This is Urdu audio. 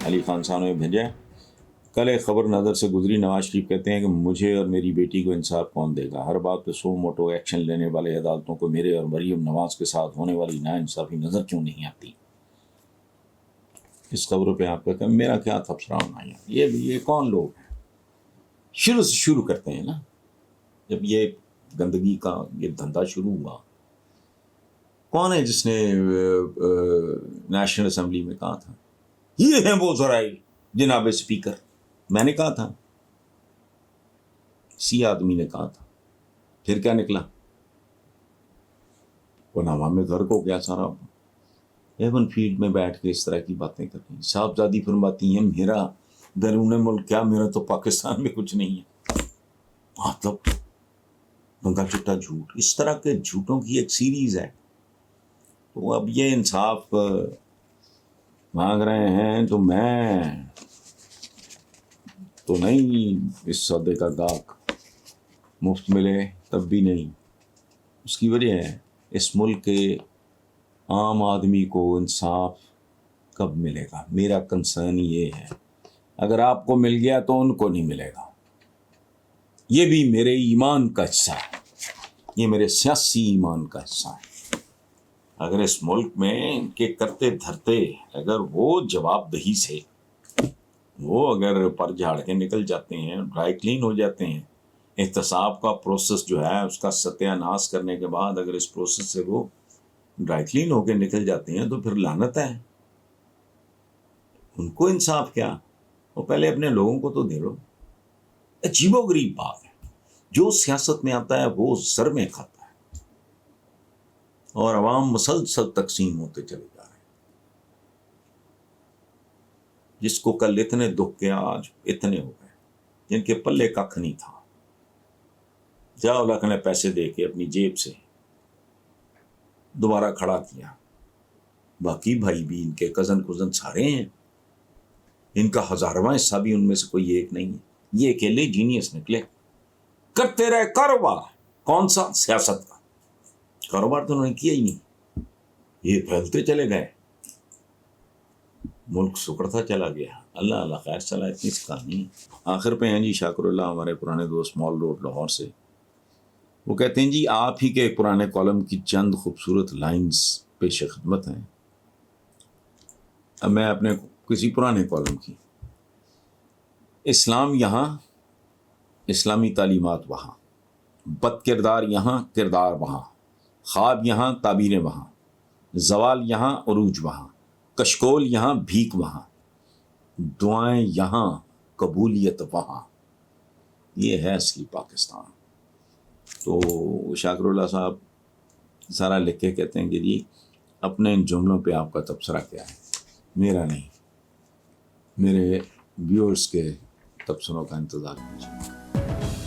علی خان صاحب نے بھیجا ہے۔ کل ایک خبر نظر سے گزری، نواز شریف کہتے ہیں کہ مجھے اور میری بیٹی کو انصاف کون دے گا؟ ہر بات پہ سو موٹو ایکشن لینے والے عدالتوں کو میرے اور مریم نواز کے ساتھ ہونے والی ناانصافی نظر کیوں نہیں آتی؟ اس خبروں پہ آپ کہتے ہیں میرا کیا تبصرہ ہونا ہے؟ یہ کون لوگ ہیں؟ شروع سے شروع کرتے ہیں نا، جب یہ گندگی کا یہ دھندا شروع ہوا، کون ہے جس نے نیشنل اسمبلی میں کہا تھا یہ ہیں وہ ذرائع جناب اسپیکر؟ میں نے کہا تھا، اسی آدمی نے کہا تھا، پھر کیا نکلا؟ وہ نامہ میں گھر کو کیا سارا ایون فیلڈ میں بیٹھ کے اس طرح کی باتیں کر رہی ہیں۔ صاحبزادی فرماتی ہیں میرا بیرون ملک کیا، میرا تو پاکستان میں کچھ نہیں ہے۔ مطلب بنگا چٹا جھوٹ، اس طرح کے جھوٹوں کی ایک سیریز ہے۔ تو اب یہ انصاف مانگ رہے ہیں تو میں تو نہیں اس سودے کا گاہک، مفت ملے تب بھی نہیں۔ اس کی وجہ ہے اس ملک کے عام آدمی کو انصاف کب ملے گا؟ میرا کنسرن یہ ہے، اگر آپ کو مل گیا تو ان کو نہیں ملے گا۔ یہ بھی میرے ایمان کا حصہ ہے، یہ میرے سیاسی ایمان کا حصہ ہے۔ اگر اس ملک میں ان کے کرتے دھرتے اگر وہ جواب دہی سے وہ اگر پر جھاڑ کے نکل جاتے ہیں، ڈرائی کلین ہو جاتے ہیں، احتساب کا پروسیس جو ہے اس کا ستیہ ناش کرنے کے بعد اگر اس پروسیس سے وہ ڈرائی کلین ہو کے نکل جاتے ہیں تو پھر لعنت ہے۔ ان کو انصاف کیا؟ وہ پہلے اپنے لوگوں کو تو دے لو۔ عجیب و غریب بات ہے، جو سیاست میں آتا ہے وہ سر میں کھاتا ہے اور عوام مسلسل تقسیم ہوتے چلے جا رہے ہیں۔ جس کو کل اتنے دکھ کے آج اتنے ہو گئے، جن کے پلے ککھ نہیں تھا، جاؤ لکھ نے پیسے دے کے اپنی جیب سے دوبارہ کھڑا کیا۔ باقی بھائی بھی ان کے کزن سارے ہیں، ان کا ہزارواں حصہ بھی ان میں سے کوئی ایک نہیں ہے۔ یہ اکیلے جینیس نکلے، کرتے رہے کاروبار۔ کون سا؟ سیاست کا کاروبار تو انہوں نے کیا ہی نہیں، یہ پھیلتے چلے گئے، ملک سکڑتا چلا گیا۔ اللہ اللہ خیر چلا، اتنی سی کہانی ہے۔ آخر پہ ہیں جی شاکر اللہ، ہمارے پرانے دوست مال روڈ لاہور سے، وہ کہتے ہیں جی آپ ہی کے پرانے کالم کی چند خوبصورت لائنز پیش خدمت ہیں۔ اب میں اپنے کسی پرانے کالم کی، اسلام یہاں، اسلامی تعلیمات وہاں، بد کردار یہاں، کردار وہاں، خواب یہاں، تعبیریں وہاں، زوال یہاں، عروج وہاں، کشکول یہاں، بھیک وہاں، دعائیں یہاں، قبولیت وہاں۔ یہ ہے اصلی پاکستان۔ تو شاکر اللہ صاحب سارا لکھ کے کہتے ہیں کہ جی اپنے ان جملوں پہ آپ کا تبصرہ کیا ہے؟ میرا نہیں، میرے ویورز کے تبصروں کا انتظار کیجیے۔